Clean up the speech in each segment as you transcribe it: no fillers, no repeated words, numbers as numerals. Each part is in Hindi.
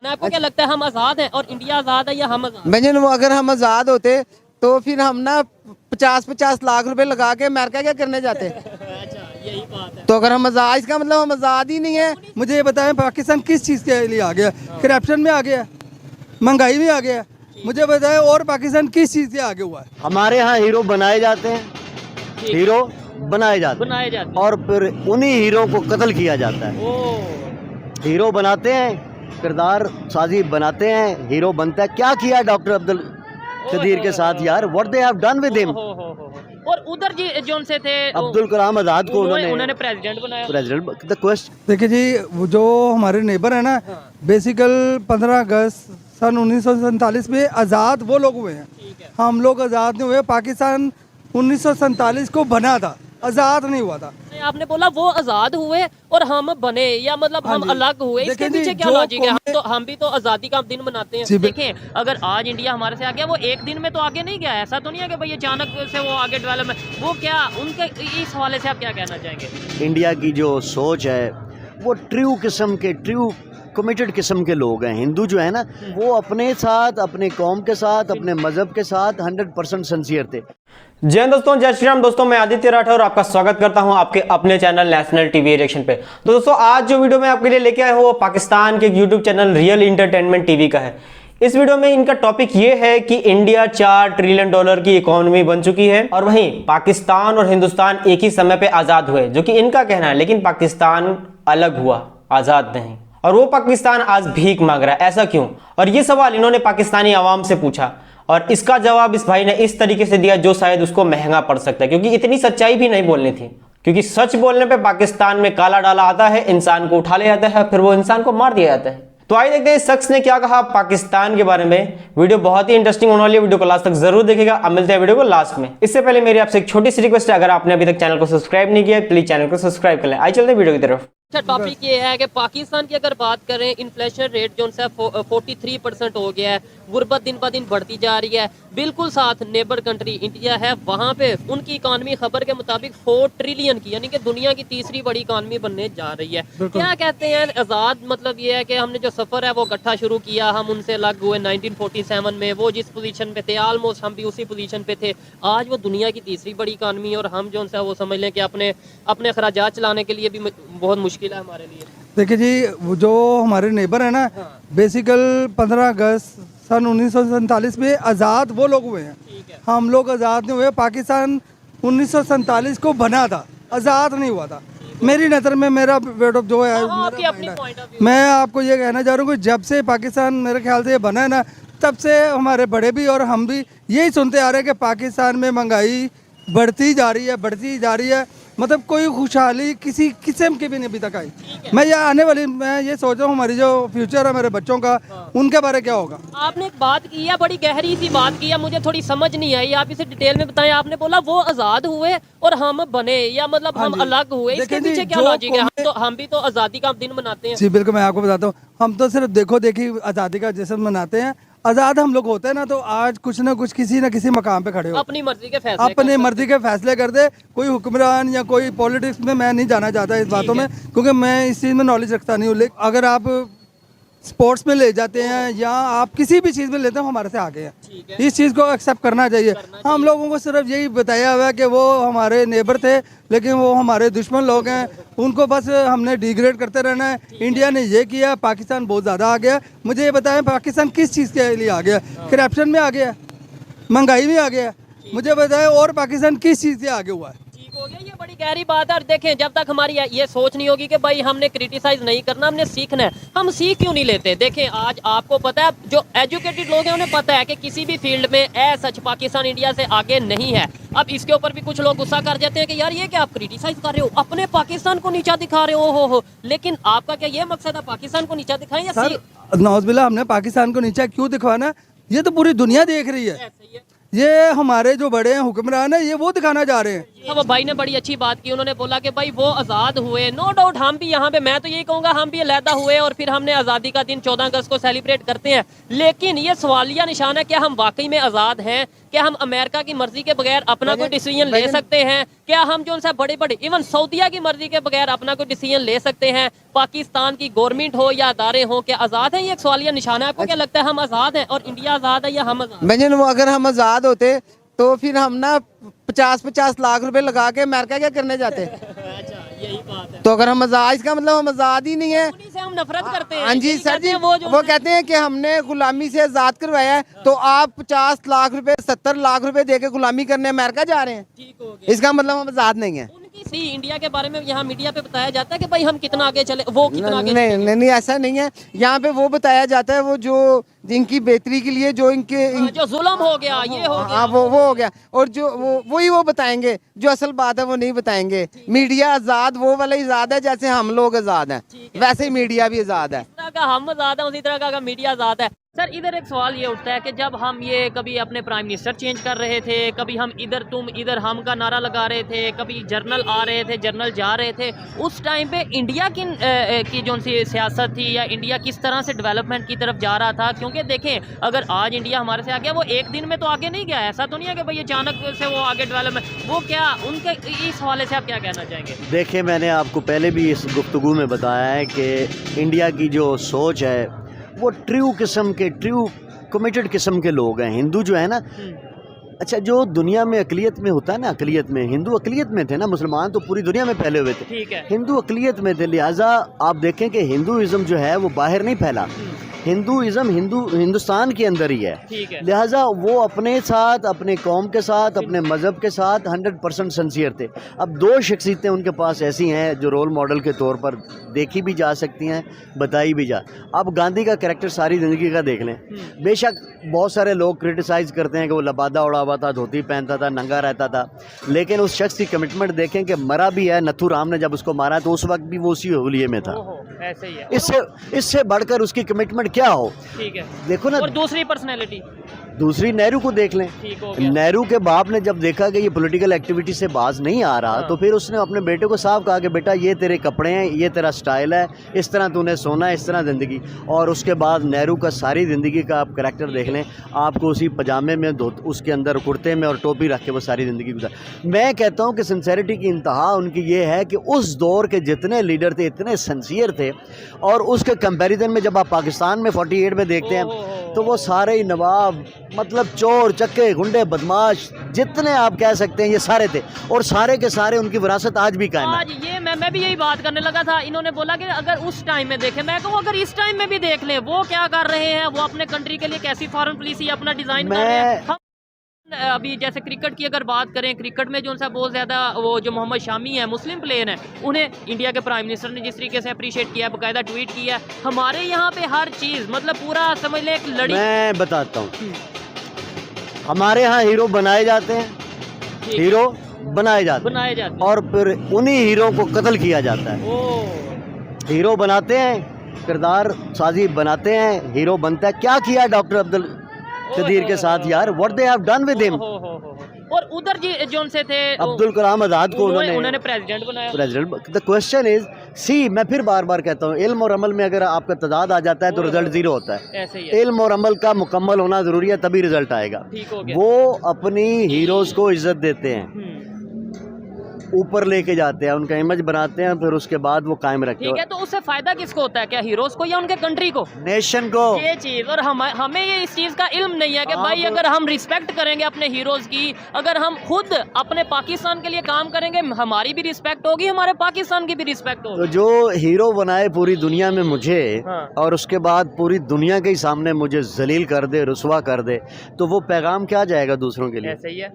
आपको क्या लगता है हम आज़ाद हैं और इंडिया आज़ाद है या हम आज़ाद? भजन वो अगर हम आज़ाद होते तो फिर हम ना 50-50 लाख रुपए लगा के अमेरिका क्या करने जाते। अच्छा यही बात है। तो अगर हम आज़ाद, इसका मतलब हम आज़ाद ही नहीं है। मुझे ये बताएं पाकिस्तान किस चीज़ के लिए आ गया? करप्शन में आ गया, महंगाई में आ गया। मुझे बताएं और पाकिस्तान किस चीज़ से आगे हुआ है? हमारे यहाँ हीरो बनाए जाते हैं, हीरो बनाए जाते हैं और फिर उन्हीं हीरो को कत्ल किया जाता है। ओ हीरो बनाते हैं, किरदार साजी बनाते हैं, हीरो बनता है। क्या किया डॉक्टर अब्दुल कदीर के साथ यार? What they have done with him. और उधर जी जो से थे अब्दुल कलाम आजाद को उन्होंने प्रेसिडेंट बनाया। President the question. देखिए जी, वो जो हमारे नेबर है ना, बेसिकल 15 अगस्त सन 1947 में आज़ाद वो लोग हुए हैं, हम लोग आज़ाद नहीं हुए। पाकिस्तान 1947 को बना था, आज़ाद नहीं हुआ था। आपने बोला वो आज़ाद हुए और हम बने, या मतलब हम अलग हुए, इसके पीछे क्या लॉजिक है? हम भी तो आज़ादी का दिन मनाते हैं। देखें अगर आज इंडिया हमारे से आ गया, वो एक दिन में तो आगे नहीं गया। ऐसा तो नहीं है कि भाई अचानक से वो आगे डेवलपमेंट, वो क्या उनके इस हवाले से आप क्या कहना चाहेंगे? इंडिया की जो सोच है वो ट्रू किस्म के, ट्रू कमिटेड किस्म के लोग हैं। हिंदू जो है ना, वो अपने साथ, अपने कौम के साथ, अपने मजहब के साथ 100% सिंसियर थे। जय हिंद दोस्तों, जय श्री राम दोस्तों। मैं आदित्य राठौर आपका स्वागत करता हूं आपके अपने चैनल नेशनल टीवी रिएक्शन पे। तो दोस्तों आज जो वीडियो मैं आपके लिए लेके आया हूं वो पाकिस्तान के YouTube channel real entertainment TV का है। इस वीडियो में इनका टॉपिक ये है कि इंडिया $4 ट्रिलियन की इकोनॉमी बन चुकी है और वहीं पाकिस्तान और हिंदुस्तान एक ही समय पे आजाद हुए, जो कि इनका कहना है। लेकिन पाकिस्तान अलग हुआ, आजाद नहीं। और वो पाकिस्तान आज भीख मांग रहा है, ऐसा क्यों? और ये सवाल इन्होंने पाकिस्तानी आवाम से पूछा और इसका जवाब इस भाई ने इस तरीके से दिया जो शायद उसको महंगा पड़ सकता है, क्योंकि इतनी सच्चाई भी नहीं बोलनी थी। क्योंकि सच बोलने पे पाकिस्तान में काला डाला आता है, इंसान को उठा ले जाता है, फिर वो इंसान को मार दिया जाता है। तो आइए देखते हैं इस शख्स ने क्या कहा पाकिस्तान के बारे में। वीडियो बहुत ही इंटरेस्टिंग होने वाली है, वीडियो को लास्ट तक जरूर देखिएगा। अब मिलते हैं वीडियो को लास्ट में। इससे पहले मेरी आपसे एक छोटी सी रिक्वेस्ट है, अगर आपने अभी तक चैनल को सब्सक्राइब नहीं किया प्लीज चैनल को सब्सक्राइब कर लें। आइए चलते हैं वीडियो की तरफ। अच्छा टॉपिक ये है कि पाकिस्तान की अगर बात करें, इन्फ्लेशन रेट जो है 43% हो गया है, गुर्बत दिन ब दिन बढ़ती जा रही है। बिल्कुल साथ नेबर कंट्री इंडिया है, वहाँ पे उनकी इकानमी खबर के मुताबिक 4 ट्रिलियन की, यानी कि दुनिया की तीसरी बड़ी इकानमी बनने जा रही है। क्या कहते हैं आज़ाद? मतलब ये है कि हमने जो सफ़र है वो इकट्ठा शुरू किया, हम उनसे अलग हुए 1947 में। वो जिस पोजीशन पे थे ऑलमोस्ट हम भी उसी पोजीशन पे थे। आज वो दुनिया की तीसरी बड़ी इकानमी और हम जो है वो समझ लें कि अपने अखराजात चलाने के लिए भी बहुत मुश्किल है हमारे लिए। देखिए जी, वो जो हमारे नेबर है ना, बेसिकल 15 अगस्त सन 1947 में आज़ाद वो लोग हुए हैं, हम लोग आज़ाद नहीं हुए। पाकिस्तान 1947 को बना था, आज़ाद नहीं हुआ था। मेरी नज़र में मेरा वेट ऑफ जो है, मैं आपको ये कहना चाह रहा हूँ कि जब से पाकिस्तान मेरे ख्याल से ये बना है ना, तब से हमारे बड़े भी और हम भी यही सुनते आ रहे हैं कि पाकिस्तान में महंगाई बढ़ती जा रही है। मतलब कोई खुशहाली किसी किस्म की भी नहीं अभी तक आई। मैं ये सोच रहा हूँ हमारी जो फ्यूचर है मेरे बच्चों का, उनके बारे क्या होगा। आपने एक बात की है, बड़ी गहरी सी बात की है, मुझे थोड़ी समझ नहीं आई, आप इसे डिटेल में बताएं। आपने बोला वो आज़ाद हुए और हम बने, या मतलब हम अलग हुए, इसके पीछे क्या लॉजिक है? हम भी तो आज़ादी का दिन मनाते हैं। जी बिल्कुल, मैं आपको बताता हूँ, हम तो सिर्फ देखो देखी आज़ादी का जश्न मनाते हैं। आज़ाद हम लोग होते हैं ना, तो आज कुछ ना कुछ किसी न किसी मकाम पे खड़े हो, अपनी मर्जी के फैसले कर दे। कोई हुक्मरान या कोई पॉलिटिक्स में मैं नहीं जाना चाहता इस बातों में, क्योंकि मैं इस चीज़ में नॉलेज रखता नहीं हूँ। लेकिन अगर आप स्पोर्ट्स में ले जाते हैं या आप किसी भी चीज़ में लेते हैं, हमारे से आगे हैं। इस चीज़ को एक्सेप्ट करना चाहिए। हम लोगों को सिर्फ यही बताया हुआ है कि वो हमारे नेबर थे, लेकिन वो हमारे दुश्मन लोग हैं, उनको बस हमने डिग्रेड करते रहना है। इंडिया ने ये किया, पाकिस्तान बहुत ज़्यादा आ गया। मुझे ये बताएं पाकिस्तान किस चीज़ के लिए आ गया? करप्शन में आ गया, महंगाई में आ गया। मुझे बताएं और पाकिस्तान किस चीज़ से आगे हुआ है? हो गया, ये बड़ी गहरी बात है। और देखें, जब तक हमारी ये सोच नहीं होगी कि भाई हमने क्रिटिसाइज नहीं करना, हमने सीखना है, हम सीख क्यों नहीं लेते? देखें आज आपको पता है, जो एजुकेटेड लोग हैं उन्हें पता है कि किसी भी फील्ड में सच पाकिस्तान इंडिया से आगे नहीं है। अब इसके ऊपर भी कुछ लोग गुस्सा कर जाते हैं कि यार ये क्या आप क्रिटिसाइज कर रहे हो, अपने पाकिस्तान को नीचा दिखा रहे हो। लेकिन आपका क्या ये मकसद है पाकिस्तान को नीचा दिखाएं? सर नौज़बिल्लाह, हमने पाकिस्तान को नीचा क्यों दिखवाना? ये तो पूरी दुनिया देख रही है। ये हमारे जो बड़े हैं हुक्मरान है, ये वो दिखाना चाह रहे हैं अब भाई ने बड़ी अच्छी बात की, उन्होंने बोला कि भाई वो आज़ाद हुए, नो डाउट हम भी यहाँ पे, मैं तो यही कहूँगा हम भी अलहदा हुए और फिर हमने आज़ादी का दिन 14 अगस्त को सेलिब्रेट करते हैं, लेकिन ये सवालिया निशान है, क्या हम वाकई में आज़ाद हैं? क्या हम अमेरिका की मर्जी के बगैर अपना कोई डिसीजन ले सकते हैं? क्या हम जो उनसे बड़े बड़े इवन सऊदिया की मर्जी के बगैर अपना कोई डिसीजन ले सकते हैं? पाकिस्तान की गवर्नमेंट हो या अदारे हो, क्या आज़ाद हैं? ये एक सवालिया निशान है। आपको क्या लगता है, हम आज़ाद हैं और इंडिया आज़ाद है या हम आज़ाद? भजन वो अगर हम आज़ाद होते तो फिर हम ना 50-50 लाख रुपए लगा के अमेरिका क्या करने जाते? अच्छा, यही बात है। तो अगर हम आज़ाद, इसका मतलब हम आज़ाद ही नहीं है। उन्हीं से हम नफरत करते हैं। हाँ जी यही सर कहते जी, हैं वो कहते हैं कि हमने गुलामी से आज़ाद करवाया है, तो आप 50 लाख रुपए 70 लाख रुपए दे के गुलामी करने अमेरिका जा रहे हैं, ठीक हो गया। इसका मतलब हम आज़ाद नहीं है। उनकी सी इंडिया के बारे में यहाँ मीडिया पे बताया जाता है कि भाई हम कितना आगे चले, वो कितना आगे नहीं नहीं नहीं, ऐसा नहीं है। यहाँ पे वो बताया जाता है, वो जो इनकी बेहतरी के लिए जो जो जुल्म हो गया, ये हो गया, हाँ वो हो गया, और जो वही वो बताएंगे, जो असल बात है वो नहीं बताएंगे। मीडिया आज़ाद वो वाला आज़ाद है जैसे हम लोग आज़ाद हैं, वैसे ही मीडिया भी आज़ाद है। इस तरह का हम आज़ाद है, उसी तरह का मीडिया आज़ाद है। सर इधर एक सवाल ये उठता है कि जब हम ये कभी अपने प्राइम मिनिस्टर चेंज कर रहे थे, कभी हम इधर तुम इधर हम का नारा लगा रहे थे, कभी जर्नल आ रहे थे, जर्नल जा रहे थे, उस टाइम पे इंडिया की जो सी सियासत थी या इंडिया किस तरह से डेवलपमेंट की तरफ जा रहा था? क्योंकि देखें, अगर आज इंडिया हमारे से आ गया, वो एक दिन में तो आगे नहीं गया, ऐसा तो नहीं है कि भाई अचानक से वो आगे डेवलपमेंट, वो क्या उनके इस हवाले से आप क्या कहना चाहेंगे? देखिए, मैंने आपको पहले भी इस गुफ्तगू में बताया है कि इंडिया की जो सोच है वो ट्रू कमिटेड किस्म के लोग हैं। हिंदू जो है ना, अच्छा, जो दुनिया में अकलियत में होता है ना, अकलियत में हिंदू अकलियत में थे ना, मुसलमान तो पूरी दुनिया में फैले हुए थे, ठीक है। हिंदू अकलियत में थे। लिहाजा आप देखें कि हिंदुइज़्म जो है वो बाहर नहीं फैला, हिंदुइज़्म हिंदुस्तान के अंदर ही है। ठीक है। लिहाजा वो अपने साथ, अपने कौम के साथ, अपने मज़हब के साथ 100% सिंसियर थे। अब दो शख्सियतें उनके पास ऐसी हैं जो रोल मॉडल के तौर पर देखी भी जा सकती हैं, बताई भी जा। अब गांधी का कैरेक्टर सारी ज़िंदगी का देख लें। बेशक बहुत सारे लोग क्रिटिसाइज़ करते हैं कि वो लबादा उड़ा हुआ था, धोती पहनता था, नंगा रहता था, लेकिन उस शख्स की कमिटमेंट देखें कि मरा भी है। नथू राम ने जब उसको मारा तो उस वक्त भी वो उसी हुलिये में था। ऐसे ही है। इससे बढ़कर उसकी कमिटमेंट क्या हो? ठीक है। देखो ना, और दूसरी पर्सनैलिटी, दूसरी नेहरू को देख लें। ठीक हो गया। नेहरू के बाप ने जब देखा कि ये पॉलिटिकल एक्टिविटी से बाज नहीं आ रहा, तो फिर उसने अपने बेटे को साफ कहा कि बेटा ये तेरे कपड़े हैं, ये तेरा स्टाइल है, इस तरह तूने सोना है, इस तरह ज़िंदगी। और उसके बाद नेहरू का सारी ज़िंदगी का आप करैक्टर देख लें, आपको उसी पजामे में उसके अंदर कुर्ते में और टोपी रख के वो सारी ज़िंदगी गुजार। मैं कहता हूँ कि सिंसेरिटी की इंतहा उनकी ये है कि उस दौर के जितने लीडर थे इतने सिंसियर थे, और उसके कंपैरिजन में जब आप पाकिस्तान में 48 में देखते हैं तो वो सारे ही नवाब, मतलब चोर चक्के गुंडे बदमाश जितने आप कह सकते हैं, ये सारे थे, और सारे के सारे उनकी विरासत आज भी कायम है। आज ये मैं भी यही बात करने लगा था। इन्होंने बोला कि अगर उस टाइम में देखें, मैं कहूँ अगर इस टाइम में भी देख लें, वो क्या कर रहे हैं, वो अपने कंट्री के लिए कैसी फॉरेन पॉलिसी अपना डिजाइन कर रहे हैं। हम अभी जैसे क्रिकेट की अगर बात करें, क्रिकेट में जो सा बहुत ज़्यादा वो जो मोहम्मद शामी है, मुस्लिम प्लेयर हैं, उन्हें इंडिया के प्राइम मिनिस्टर ने जिस तरीके से अप्रिशिएट किया, बाकायदा ट्वीट किया। हमारे यहाँ पे हर चीज़ मतलब पूरा समझ लें एक लड़ी। मैं बताता हूँ, हमारे यहाँ हीरो बनाए जाते हैं, हीरो बनाए जाते हैं, और फिर उन्हीं हीरो को कत्ल किया जाता है। हीरो बनाते हैं, किरदार साजी बनाते हैं, हीरो बनता है। क्या किया डॉक्टर अब्दुल कदीर के साथ यार, what they have done with him. और उधर जी जोन से थे अब्दुल कलाम आज़ाद को उन्होंने प्रेसिडेंट बनाया। द क्वेश्चन इज, सी मैं फिर बार बार कहता हूँ, इल्म और अमल में अगर आपका तजाद आ जाता है तो रिजल्ट जीरो होता है। ऐसे ही है। इल्म और अमल का मुकम्मल होना जरूरी है, तभी रिजल्ट आएगा। ठीक हो गया। वो अपनी हीरोज को इज्जत देते हैं, ऊपर लेके जाते हैं, उनका इमेज बनाते हैं, फिर उसके बाद वो कायम रखते हैं। ठीक है, तो उससे फायदा किसको होता है, क्या हीरोज को या उनके कंट्री को? नेशन को। ये चीज, और हमें ये इस चीज का इल्म नहीं है कि भाई अगर हम रिस्पेक्ट करेंगे अपने हीरोज की, अगर हम खुद अपने पाकिस्तान के लिए काम करेंगे, हमारी भी रिस्पेक्ट होगी, हमारे पाकिस्तान की भी रिस्पेक्ट होगी। तो जो हीरो बनाए पूरी दुनिया में मुझे, हाँ। और उसके बाद पूरी दुनिया के सामने मुझे जलील कर दे, रुसवा कर दे, तो वो पैगाम क्या जाएगा दूसरों के लिए? ऐसे ही है।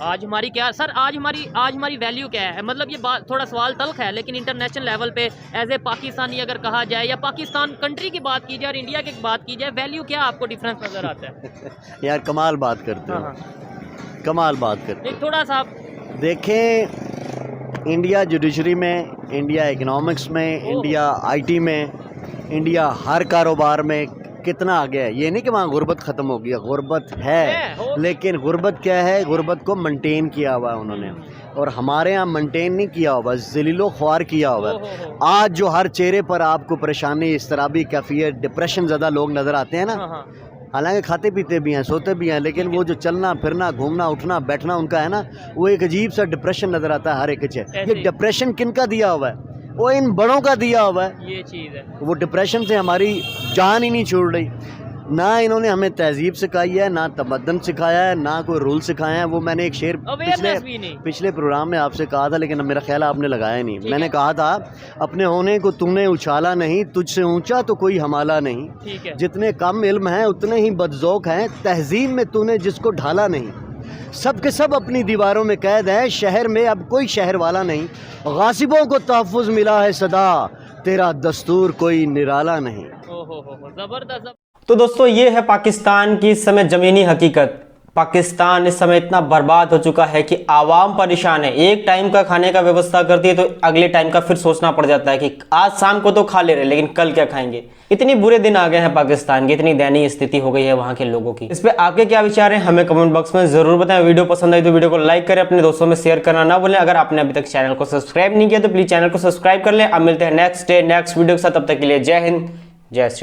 आज हमारी क्या सर, आज हमारी वैल्यू क्या है? मतलब ये बात थोड़ा सवाल तल्ख है, लेकिन इंटरनेशनल लेवल पे एज ए पाकिस्तानी अगर कहा जाए, या पाकिस्तान कंट्री की बात की जाए और इंडिया की बात की जाए, वैल्यू क्या आपको डिफरेंस नजर आता है? यार कमाल बात करते हो, कमाल बात करते एक थोड़ा सा देखें, इंडिया जुडिशरी में, इंडिया इकोनॉमिक्स में, इंडिया आईटी में, इंडिया हर कारोबार में कितना आगे है। ये नहीं कि वहाँ गुर्बत ख़त्म हो गया, गुर्बत है, लेकिन गुर्बत क्या है, गुर्बत को मेंटेन किया हुआ है उन्होंने। और हमारे यहाँ मेंटेन नहीं किया हुआ, जलीलो ख्वार किया हुआ है। आज जो हर चेहरे पर आपको परेशानी, इस्तराबी कैफियत, डिप्रेशन ज़्यादा लोग नज़र आते हैं ना, हालांकि खाते पीते भी हैं, सोते भी हैं, लेकिन वो जो चलना फिरना, घूमना उठना बैठना उनका है ना, वो एक अजीब सा डिप्रेशन नज़र आता है हर एक के चेहरे। ये डिप्रेशन किन का दिया हुआ है? वो इन बड़ों का दिया हुआ है। ये चीज़ है, वो डिप्रेशन से हमारी जान ही नहीं छोड़ रही। ना इन्होंने हमें तहजीब सिखाई है, ना तमद्दन सिखाया है, ना कोई रूल सिखाया है। वो मैंने एक शेर पिछले प्रोग्राम में आपसे कहा था, लेकिन मेरा ख्याल आपने लगाया नहीं। मैंने कहा था, अपने होने को तूने उछाला नहीं, तुझसे ऊंचा तो कोई हमाला नहीं। जितने कम इल्म हैं उतने ही बदज़ौक़ हैं, तहजीब में तूने जिसको ढाला नहीं। सब के सब अपनी दीवारों में कैद हैं, शहर में अब कोई शहर वाला नहीं। गासिबों को तहफ़्फ़ुज़ मिला है सदा, तेरा दस्तूर कोई निराला नहीं। जबरदस्त। तो दोस्तों ये है पाकिस्तान की इस समय ज़मीनी हकीकत। पाकिस्तान इस समय इतना बर्बाद हो चुका है कि आवाम परेशान है। एक टाइम का खाने का व्यवस्था करती है तो अगले टाइम का फिर सोचना पड़ जाता है कि आज शाम को तो खा ले रहे, लेकिन कल क्या खाएंगे। इतनी बुरे दिन आ गए हैं पाकिस्तान की, इतनी दयनीय स्थिति हो गई है वहाँ के लोगों की। इस पर आपके क्या विचार हैं हमें कमेंट बॉक्स में जरूर बताएं। वीडियो पसंद आई तो वीडियो को लाइक करें, अपने दोस्तों में शेयर करना ना भूलें। अगर आपने अभी तक चैनल को सब्सक्राइब नहीं किया तो प्लीज चैनल को सब्सक्राइब कर लें। अब मिलते हैं नेक्स्ट डे नेक्स्ट वीडियो के साथ, तब तक के लिए जय हिंद, जय श्री राम।